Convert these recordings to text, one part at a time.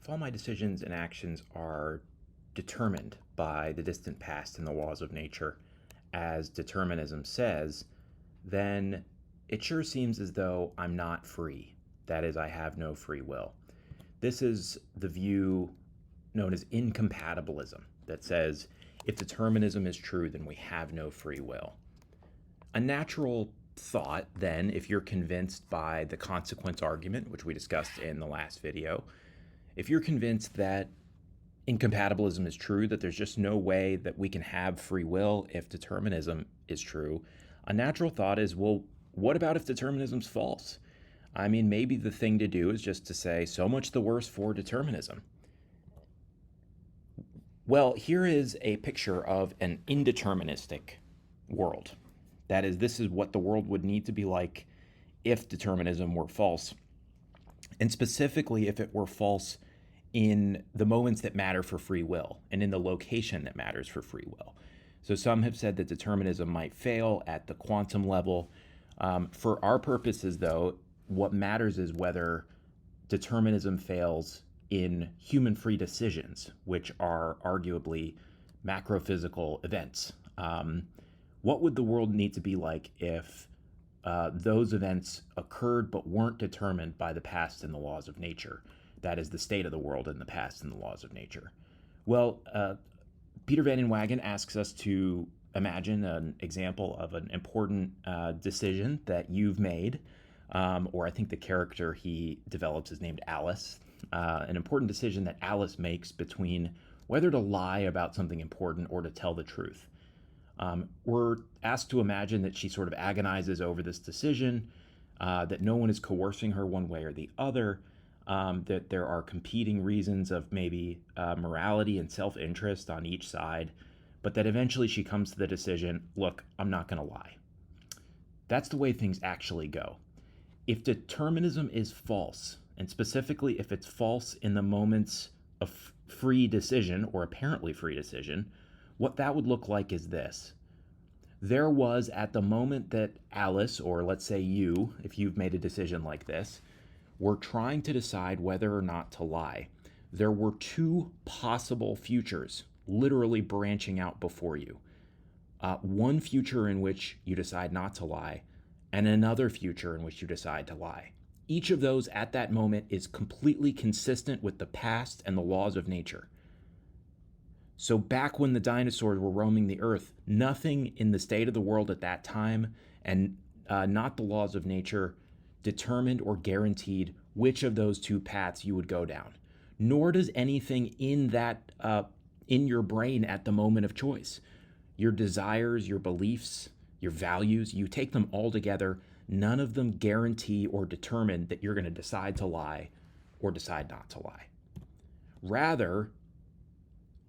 If all my decisions and actions are determined by the distant past and the laws of nature, as determinism says, then it sure seems as though I'm not free. That is, I have no free will. This is the view known as incompatibilism that says if determinism is true, then we have no free will. A natural thought, then, if you're convinced by the consequence argument, which we discussed in the last video, if you're convinced that incompatibilism is true, that there's just no way that we can have free will if determinism is true, a natural thought is, well, what about if determinism's false? I mean, maybe the thing to do is just to say, so much the worse for determinism. Well, here is a picture of an indeterministic world. That is, this is what the world would need to be like if determinism were false, and specifically if it were false in the moments that matter for free will and in the location that matters for free will. So some have said that determinism might fail at the quantum level. For our purposes, though, what matters is whether determinism fails in human free decisions, which are arguably macrophysical events. What would the world need to be like if those events occurred but weren't determined by the past and the laws of nature? That is, the state of the world in the past and the laws of nature. Well, Peter Van Inwagen asks us to imagine an example of an important decision that you've made, or I think the character he develops is named Alice. An important decision that Alice makes between whether to lie about something important or to tell the truth. We're asked to imagine that she sort of agonizes over this decision, that no one is coercing her one way or the other, that there are competing reasons of maybe morality and self-interest on each side, but that eventually she comes to the decision, look, I'm not going to lie. That's the way things actually go. If determinism is false, and specifically if it's false in the moments of free decision or apparently free decision, what that would look like is this. There was, at the moment that Alice, or let's say you, if you've made a decision like this, were trying to decide whether or not to lie, there were two possible futures literally branching out before you. One future in which you decide not to lie, and another future in which you decide to lie. Each of those at that moment is completely consistent with the past and the laws of nature. So back when the dinosaurs were roaming the earth, nothing in the state of the world at that time, and not the laws of nature, determined or guaranteed which of those two paths you would go down. Nor does anything in that in your brain at the moment of choice. Your desires, your beliefs, your values, you take them all together. None of them guarantee or determine that you're going to decide to lie or decide not to lie. Rather,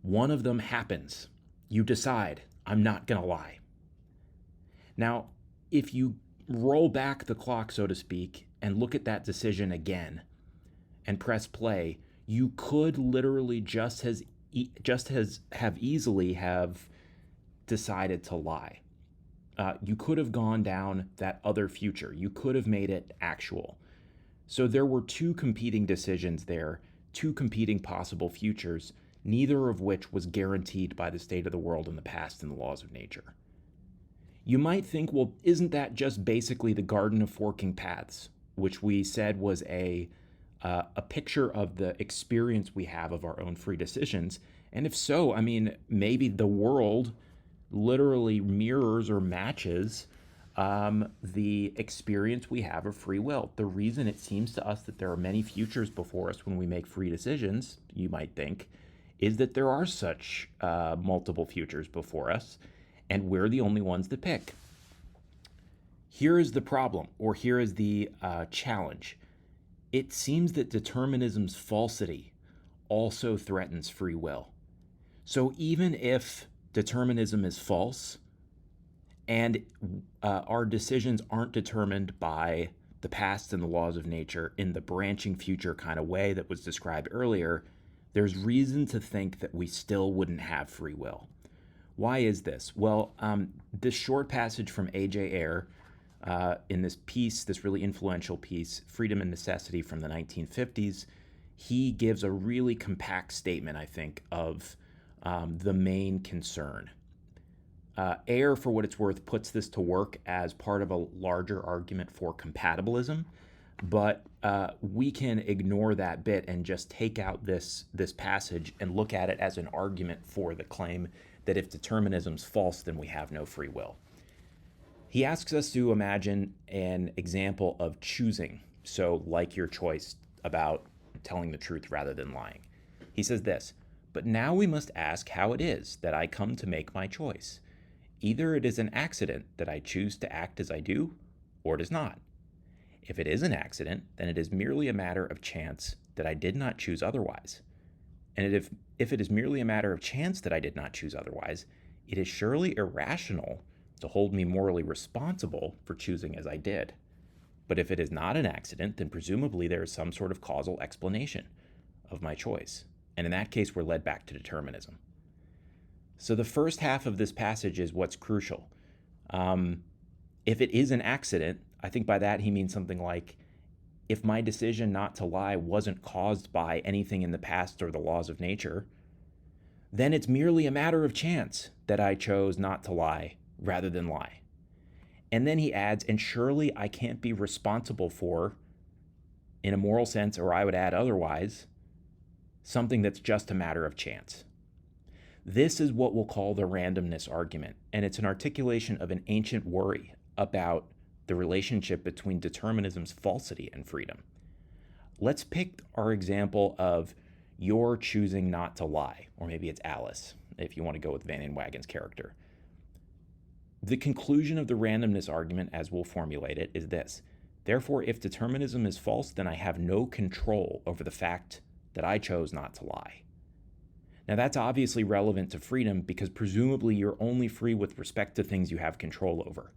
one of them happens. You decide, I'm not going to lie. Now, if you roll back the clock, so to speak, and look at that decision again and press play, you could literally just as easily have decided to lie. You could have gone down that other future. You could have made it actual. So there were two competing decisions there, two competing possible futures, neither of which was guaranteed by the state of the world in the past and the laws of nature. You might think, well, isn't that just basically the Garden of Forking Paths, which we said was a picture of the experience we have of our own free decisions? And if so, I mean, maybe the world literally mirrors or matches the experience we have of free will. The reason it seems to us that there are many futures before us when we make free decisions, you might think, is that there are such multiple futures before us, and we're the only ones that pick. Here is the problem, or here is the challenge. It seems that determinism's falsity also threatens free will. So even if determinism is false and our decisions aren't determined by the past and the laws of nature in the branching future kind of way that was described earlier, there's reason to think that we still wouldn't have free will. Why is this? Well, this short passage from A.J. Ayer in this piece, this really influential piece, Freedom and Necessity from the 1950s, he gives a really compact statement, I think, of the main concern. Ayer, for what it's worth, puts this to work as part of a larger argument for compatibilism, but we can ignore that bit and just take out this passage and look at it as an argument for the claim that if determinism's false, then we have no free will. He asks us to imagine an example of choosing, so like your choice about telling the truth rather than lying. He says this, "But now we must ask how it is that I come to make my choice. Either it is an accident that I choose to act as I do, or it is not. If it is an accident, then it is merely a matter of chance that I did not choose otherwise. And if it is merely a matter of chance that I did not choose otherwise, it is surely irrational to hold me morally responsible for choosing as I did. But if it is not an accident, then presumably there is some sort of causal explanation of my choice. And in that case, we're led back to determinism." So the first half of this passage is what's crucial. If it is an accident, I think by that he means something like, if my decision not to lie wasn't caused by anything in the past or the laws of nature, then it's merely a matter of chance that I chose not to lie rather than lie. And then he adds, and surely I can't be responsible for, in a moral sense, or I would add otherwise, something that's just a matter of chance. This is what we'll call the randomness argument, and it's an articulation of an ancient worry about the relationship between determinism's falsity and freedom. Let's pick our example of you're choosing not to lie, or maybe it's Alice, if you want to go with Van Inwagen's character. The conclusion of the randomness argument, as we'll formulate it, is this. Therefore, if determinism is false, then I have no control over the fact that I chose not to lie. Now, that's obviously relevant to freedom because presumably you're only free with respect to things you have control over.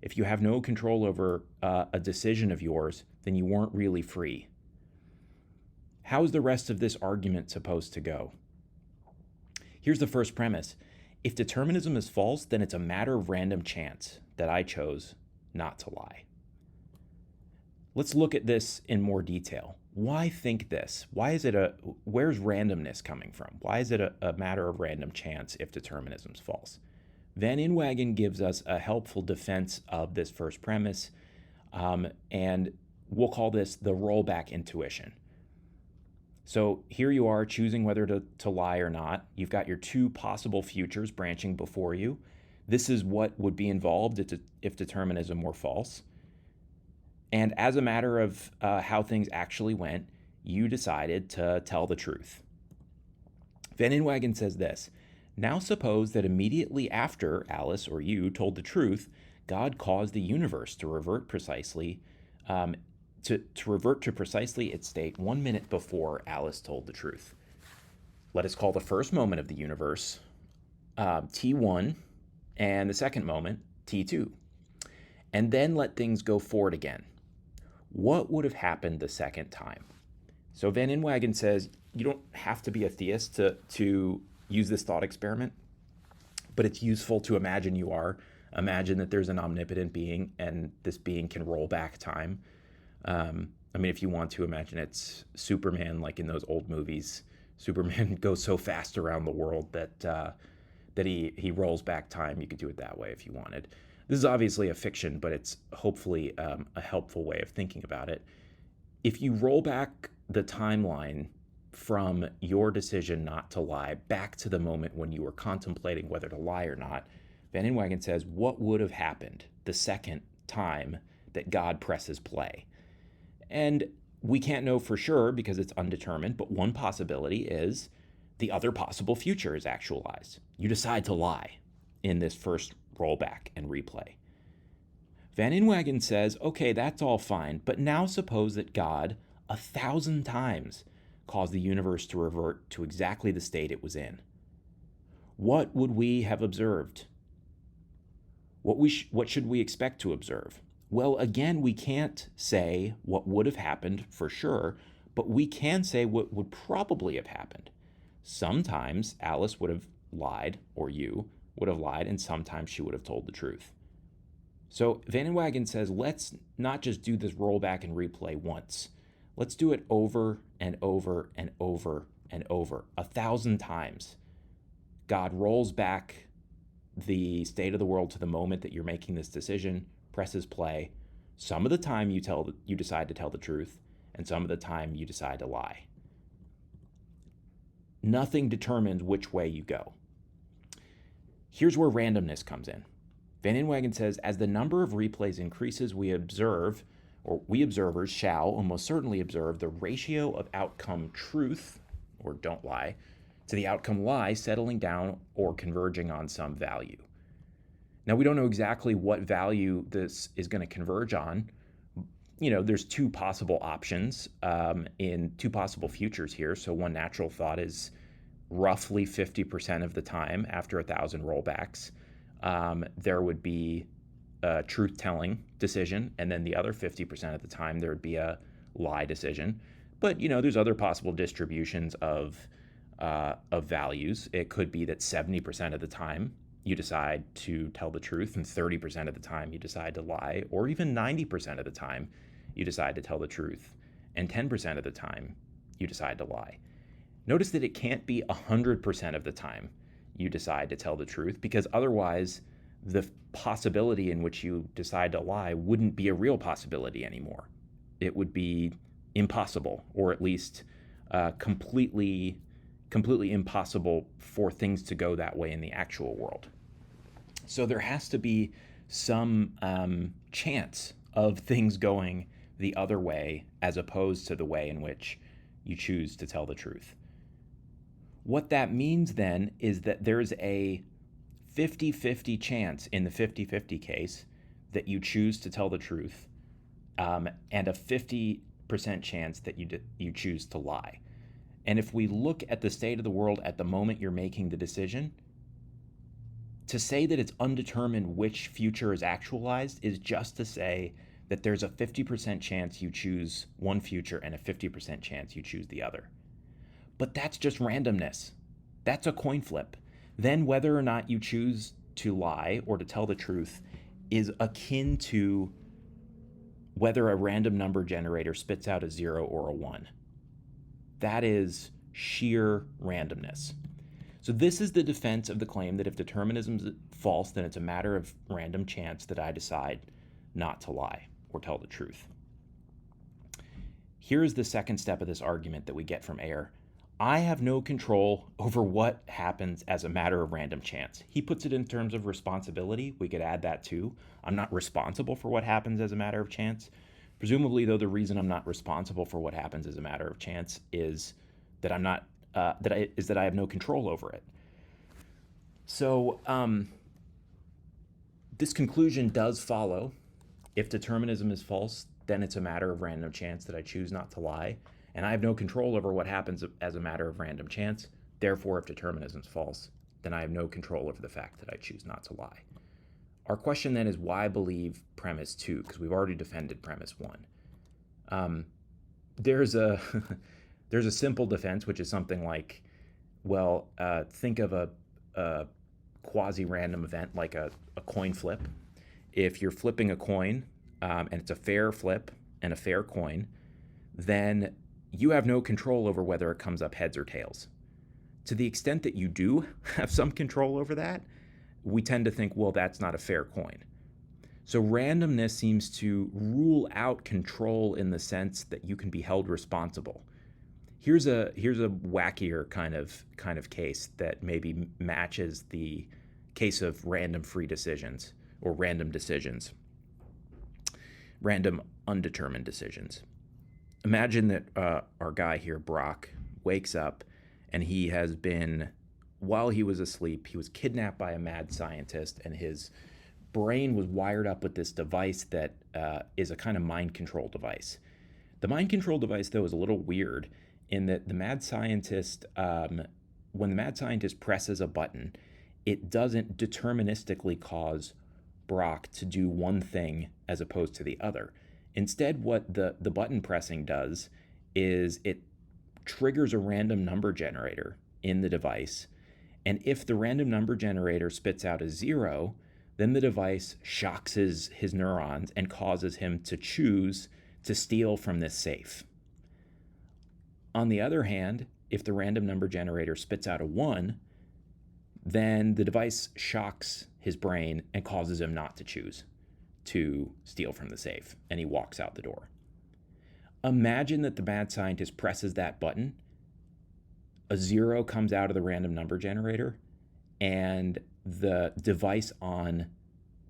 If you have no control over a decision of yours, then you weren't really free. How's the rest of this argument supposed to go? Here's the first premise. If determinism is false, then it's a matter of random chance that I chose not to lie. Let's look at this in more detail. Why think this? Where's randomness coming from? Why is it a matter of random chance if determinism is false? Van Inwagen gives us a helpful defense of this first premise, and we'll call this the rollback intuition. So here you are choosing whether to lie or not. You've got your two possible futures branching before you. This is what would be involved if determinism were false. And as a matter of how things actually went, you decided to tell the truth. Van Inwagen says this, now suppose that immediately after Alice or you told the truth, God caused the universe to revert precisely to revert to precisely its state 1 minute before Alice told the truth. Let us call the first moment of the universe T1 and the second moment T2. And then let things go forward again. What would have happened the second time? So Van Inwagen says you don't have to be a theist to use this thought experiment, but it's useful to imagine you are. Imagine that there's an omnipotent being and this being can roll back time. If you want to imagine it's Superman, like in those old movies. Superman goes so fast around the world that he rolls back time. You could do it that way if you wanted. This is obviously a fiction, but it's hopefully a helpful way of thinking about it. If you roll back the timeline from your decision not to lie back to the moment when you were contemplating whether to lie or not, Van Inwagen says, what would have happened the second time that God presses play? And we can't know for sure because it's undetermined, but one possibility is the other possible future is actualized. You decide to lie in this first rollback and replay. Van Inwagen says, okay, that's all fine, but now suppose that God 1,000 times caused the universe to revert to exactly the state it was in. What would we have observed? What should we expect to observe? Well, again, we can't say what would have happened for sure, but we can say what would probably have happened. Sometimes Alice would have lied, or you would have lied, and sometimes she would have told the truth. So Van Inwagen says, let's not just do this rollback and replay once. Let's do it over and over and over and over. 1,000 times, God rolls back the state of the world to the moment that you're making this decision, presses play. Some of the time you decide to tell the truth, and some of the time you decide to lie. Nothing determines which way you go. Here's where randomness comes in. Van Inwagen says, as the number of replays increases, we observers shall almost certainly observe the ratio of outcome truth, or don't lie, to the outcome lie settling down or converging on some value. Now, we don't know exactly what value this is going to converge on. There's two possible options in two possible futures here. So one natural thought is roughly 50% of the time after 1,000 rollbacks, there would be a truth-telling decision, and then the other 50% of the time there would be a lie decision. But there's other possible distributions of values. It could be that 70% of the time you decide to tell the truth, and 30% of the time you decide to lie, or even 90% of the time you decide to tell the truth, and 10% of the time you decide to lie. Notice that it can't be 100% of the time you decide to tell the truth, because otherwise the possibility in which you decide to lie wouldn't be a real possibility anymore. It would be impossible, or at least completely impossible for things to go that way in the actual world. So there has to be some chance of things going the other way as opposed to the way in which you choose to tell the truth. What that means then is that there's a 50-50 chance in the 50-50 case that you choose to tell the truth, and a 50% chance that you choose to lie. And if we look at the state of the world at the moment you're making the decision, to say that it's undetermined which future is actualized is just to say that there's a 50% chance you choose one future and a 50% chance you choose the other. But that's just randomness. That's a coin flip. Then whether or not you choose to lie or to tell the truth is akin to whether a random number generator spits out a 0 or a 1. That is sheer randomness. So this is the defense of the claim that if determinism is false, then it's a matter of random chance that I decide not to lie or tell the truth. Here is the second step of this argument that we get from Ayer. I have no control over what happens as a matter of random chance. He puts it in terms of responsibility. We could add that too. I'm not responsible for what happens as a matter of chance. Presumably, though, the reason I'm not responsible for what happens as a matter of chance is that I have no control over it. So this conclusion does follow. If determinism is false, then it's a matter of random chance that I choose not to lie. And I have no control over what happens as a matter of random chance. Therefore, if determinism is false, then I have no control over the fact that I choose not to lie. Our question then is, why believe premise 2? Because we've already defended premise 1. There's a simple defense, which is something like, think of a quasi-random event like a coin flip. If you're flipping a coin and it's a fair flip and a fair coin, then you have no control over whether it comes up heads or tails. To the extent that you do have some control over that, we tend to think, well, that's not a fair coin. So randomness seems to rule out control in the sense that you can be held responsible. Here's a wackier kind of case that maybe matches the case of random free decisions or random decisions, random undetermined decisions. Imagine that our guy here, Brock, wakes up and he has been, while he was asleep, he was kidnapped by a mad scientist, and his brain was wired up with this device that is a kind of mind control device. The mind control device, though, is a little weird in that the mad scientist, when the mad scientist presses a button, it doesn't deterministically cause Brock to do one thing as opposed to the other. Instead, what the button pressing does is it triggers a random number generator in the device, and if the random number generator spits out a 0, then the device shocks his neurons and causes him to choose to steal from this safe. On the other hand, if the random number generator spits out a 1, then the device shocks his brain and causes him not to choose to steal from the safe, and he walks out the door. Imagine that the mad scientist presses that button, a 0 comes out of the random number generator, and the device on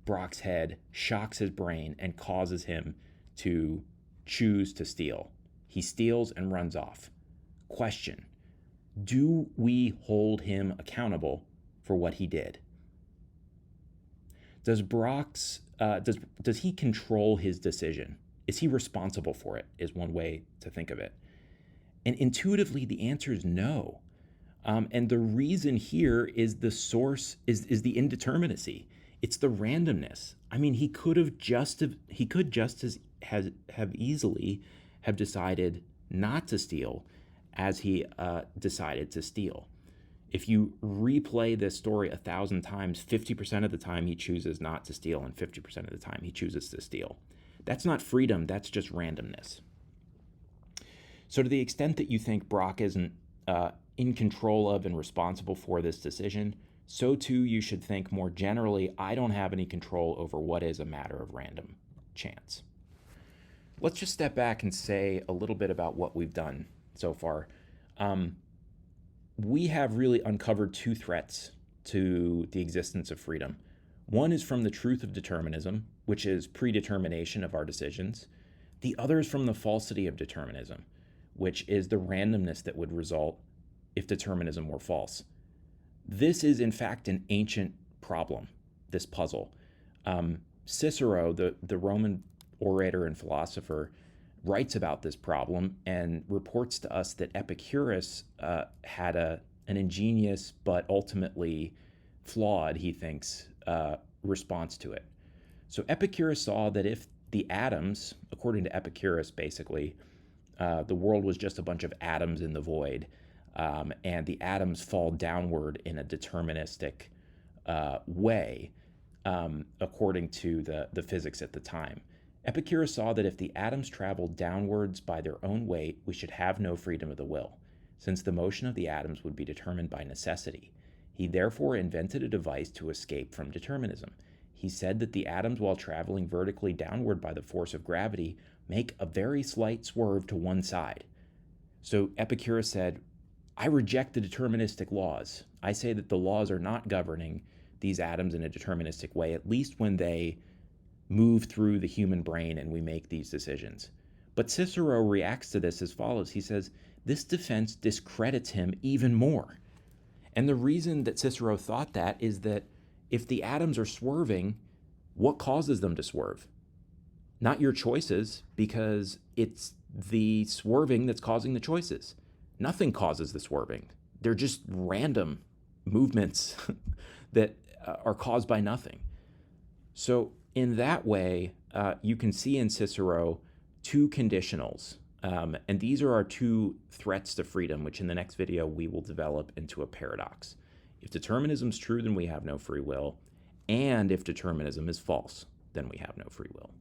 Brock's head shocks his brain and causes him to choose to steal. He steals and runs off. Question: do we hold him accountable for what he did? Does Brock's does he control his decision? Is he responsible for it? Is one way to think of it. And intuitively, the answer is no. And the reason here is the source is the indeterminacy. It's the randomness. I mean, he could just as have easily have decided not to steal as he decided to steal. If you replay this story 1,000 times, 50% of the time he chooses not to steal, and 50% of the time he chooses to steal. That's not freedom, that's just randomness. So to the extent that you think Brock isn't in control of and responsible for this decision, so too you should think more generally, I don't have any control over what is a matter of random chance. Let's just step back and say a little bit about what we've done so far. We have really uncovered two threats to the existence of freedom. One is from the truth of determinism, which is predetermination of our decisions. The other is from the falsity of determinism, which is the randomness that would result if determinism were false. This is, in fact, an ancient problem, this puzzle. Cicero, the Roman orator and philosopher, writes about this problem and reports to us that Epicurus had an ingenious but ultimately flawed, he thinks, response to it. So Epicurus saw that if the atoms, according to Epicurus basically, the world was just a bunch of atoms in the void, and the atoms fall downward in a deterministic way, according to the physics at the time. Epicurus saw that if the atoms traveled downwards by their own weight, we should have no freedom of the will, since the motion of the atoms would be determined by necessity. He therefore invented a device to escape from determinism. He said that the atoms, while traveling vertically downward by the force of gravity, make a very slight swerve to one side. So Epicurus said, I reject the deterministic laws. I say that the laws are not governing these atoms in a deterministic way, at least when they move through the human brain and we make these decisions. But Cicero reacts to this as follows. He says, this defense discredits him even more. And the reason that Cicero thought that is that if the atoms are swerving, what causes them to swerve? Not your choices, because it's the swerving that's causing the choices. Nothing causes the swerving. They're just random movements that are caused by nothing. So in that way, you can see in Cicero two conditionals. And these are our two threats to freedom, which in the next video we will develop into a paradox. If determinism is true, then we have no free will. And if determinism is false, then we have no free will.